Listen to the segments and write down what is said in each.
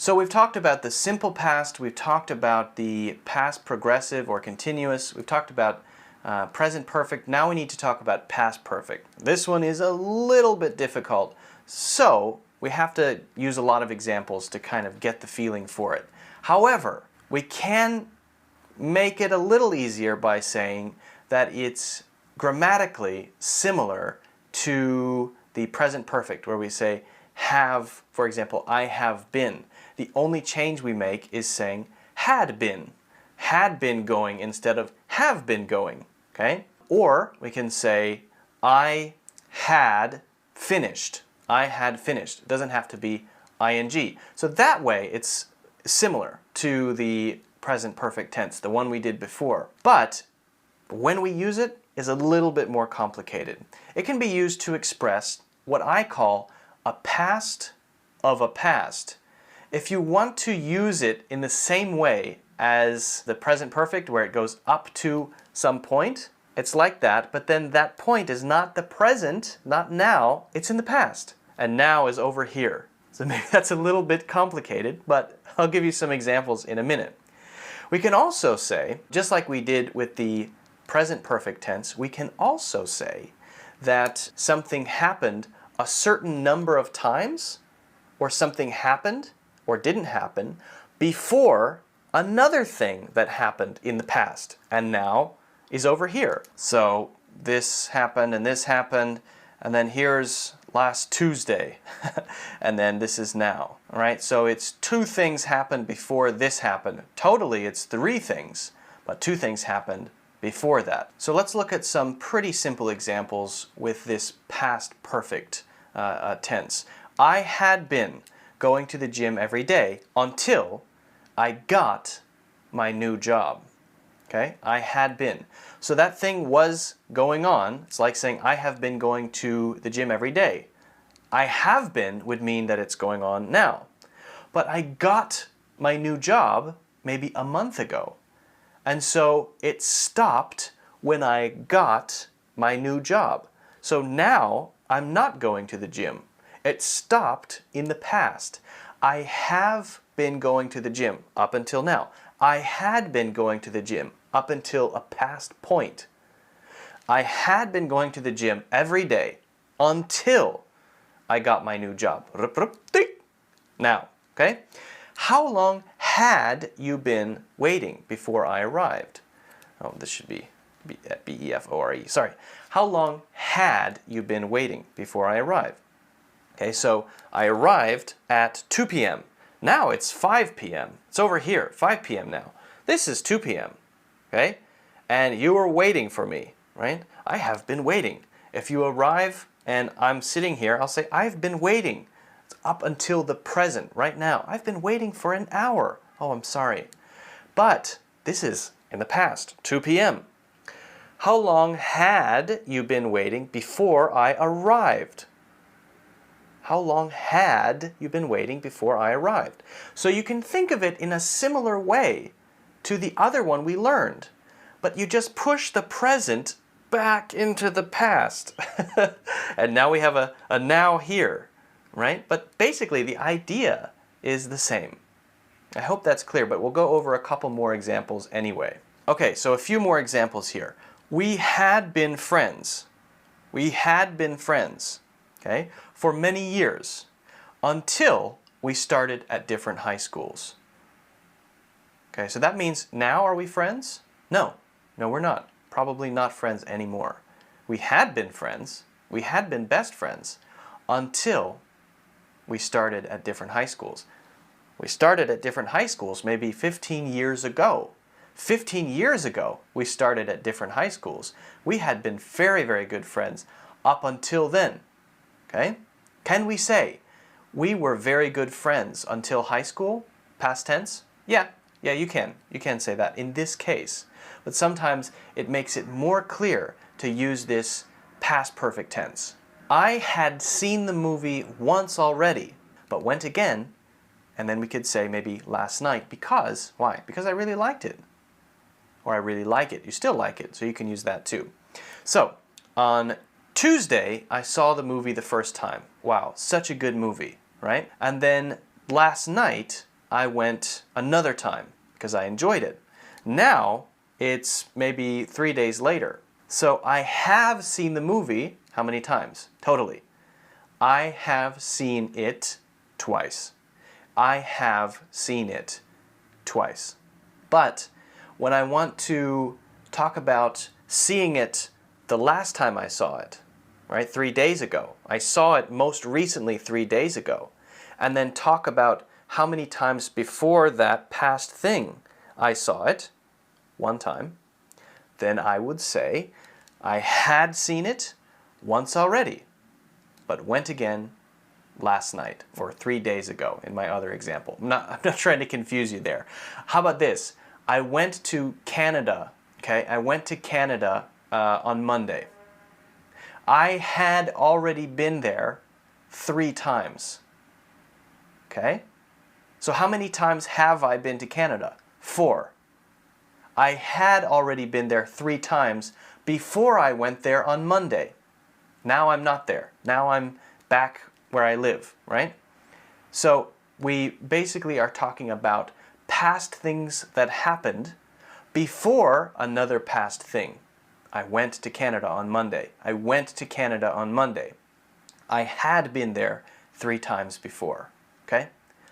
So we've talked about the simple past, we've talked about the past progressive or continuous, we've talked about present perfect. Now we need to talk about past perfect. This one is a little bit difficult, so we have to use a lot of examples to kind of get the feeling for it. However, we can make it a little easier by saying that it's grammatically similar to the present perfect, where we say have, for example, I have been. The only change we make is saying had been going instead of have been going, okay? Or we can say I had finished. I had finished. It doesn't have to be ing. So that way it's similar to the present perfect tense, the one we did before. But when we use it is a little bit more complicated. It can be used to express what I call a past of a past. If you want to use it in the same way as the present perfect, where it goes up to some point, it's like that, but then that point is not the present, not now, it's in the past. And now is over here. So maybe that's a little bit complicated, but I'll give you some examples in a minute. We can also say, just like we did with the present perfect tense, we can also say that something happened a certain number of times, or something happened or didn't happen before another thing that happened in the past and now is over here. So this happened, and then here's last Tuesday, and then this is now. All right, so it's two things happened before this happened. Totally, it's three things, but two things happened before that. So let's look at some pretty simple examples with this past perfect tense. I had been going to the gym every day until I got my new job. Okay, I had been. So that thing was going on. It's like saying I have been going to the gym every day. I have been would mean that it's going on now. But I got my new job maybe a month ago. And so it stopped when I got my new job. So now I'm not going to the gym. It stopped in the past. I have been going to the gym up until now. I had been going to the gym up until a past point. I had been going to the gym every day until I got my new job. Now, okay? How long had you been waiting before I arrived? Oh, this should be B-E-F-O-R-E. Sorry. How long had you been waiting before I arrived? Okay, so I arrived at 2 p.m. Now it's 5 p.m. It's over here, 5 p.m. now. This is 2 p.m. Okay? And you were waiting for me, right? I have been waiting. If you arrive and I'm sitting here, I'll say, I've been waiting. It's up until the present, right now. I've been waiting for an hour. Oh, I'm sorry. But this is in the past, 2 p.m. How long had you been waiting before I arrived? How long had you been waiting before I arrived? So you can think of it in a similar way to the other one we learned, but you just push the present back into the past. And now we have a now here, right? But basically the idea is the same. I hope that's clear, but we'll go over a couple more examples anyway. Okay, so a few more examples here. We had been friends. We had been friends, okay, for many years until we started at different high schools. Okay, so that means now are we friends? No, we're not. Probably not friends anymore. We had been friends. We had been best friends until we started at different high schools. We started at different high schools maybe 15 years ago. 15 years ago, we started at different high schools. We had been very, very good friends up until then. Okay? Can we say we were very good friends until high school? Past tense? Yeah, you can. You can say that in this case. But sometimes it makes it more clear to use this past perfect tense. I had seen the movie once already, but went again, and then we could say maybe last night because, why? Because I really liked it. Or I really like it. You still like it, so you can use that too. So, on Tuesday, I saw the movie the first time. Wow, such a good movie, right? And then last night, I went another time because I enjoyed it. Now it's maybe 3 days later. So I have seen the movie how many times? Totally. I have seen it twice. I have seen it twice. But when I want to talk about seeing it the last time I saw it, right, 3 days ago. I saw it most recently 3 days ago. And then talk about how many times before that past thing I saw it, one time. Then I would say, I had seen it once already, but went again last night or 3 days ago in my other example. I'm not trying to confuse you there. How about this? I went to Canada, okay? I went to Canada on Monday. I had already been there 3 times, okay? So how many times have I been to Canada? 4. I had already been there 3 times before I went there on Monday. Now I'm not there. Now I'm back where I live, right? So we basically are talking about past things that happened before another past thing. I went to Canada on Monday. I went to Canada on Monday. I had been there 3 times before, okay?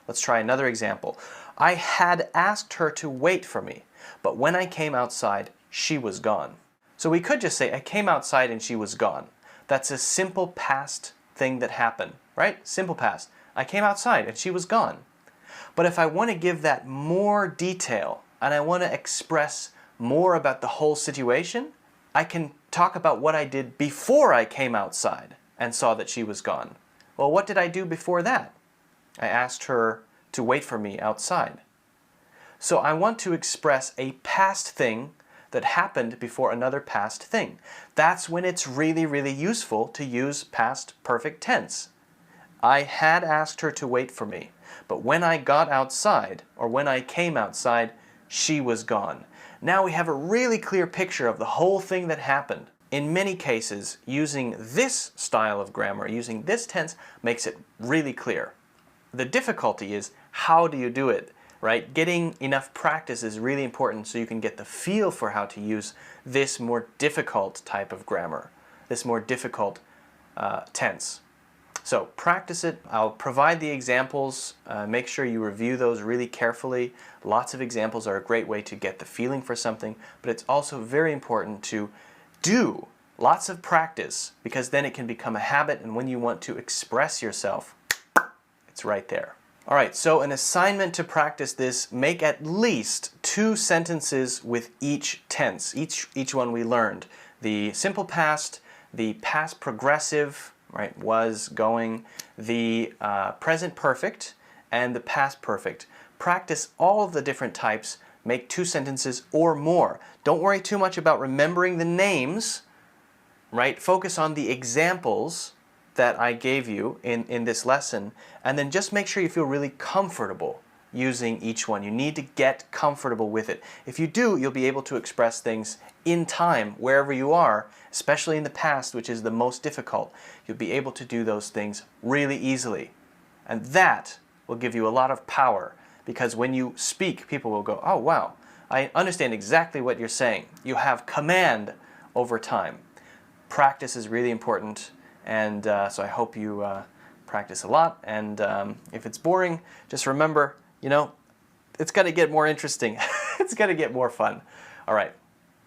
Let's try another example. I had asked her to wait for me, but when I came outside, she was gone. So we could just say, I came outside and she was gone. That's a simple past thing that happened, right? Simple past. I came outside and she was gone. But if I want to give that more detail and I want to express more about the whole situation, I can talk about what I did before I came outside and saw that she was gone. Well, what did I do before that? I asked her to wait for me outside. So I want to express a past thing that happened before another past thing. That's when it's really, really useful to use past perfect tense. I had asked her to wait for me, but when I got outside, or when I came outside, she was gone. Now we have a really clear picture of the whole thing that happened. In many cases, using this style of grammar, using this tense, makes it really clear. The difficulty is, how do you do it, right? Getting enough practice is really important so you can get the feel for how to use this more difficult type of grammar, this more difficult tense. So practice it. I'll provide the examples. Make sure you review those really carefully. Lots of examples are a great way to get the feeling for something, but it's also very important to do lots of practice because then it can become a habit, and when you want to express yourself, it's right there. All right, so an assignment to practice this, make at least 2 sentences with each tense, each one we learned. The simple past, the past progressive, right, was, going, the present perfect, and the past perfect. Practice all of the different types, make 2 sentences or more. Don't worry too much about remembering the names, right? Focus on the examples that I gave you in this lesson, and then just make sure you feel really comfortable using each one. You need to get comfortable with it. If you do, you'll be able to express things in time, wherever you are, especially in the past, which is the most difficult. You'll be able to do those things really easily. And that will give you a lot of power, because when you speak, people will go, oh wow, I understand exactly what you're saying. You have command over time. Practice is really important, and so I hope you practice a lot. And if it's boring, just remember, you know, it's going to get more interesting. It's going to get more fun. All right.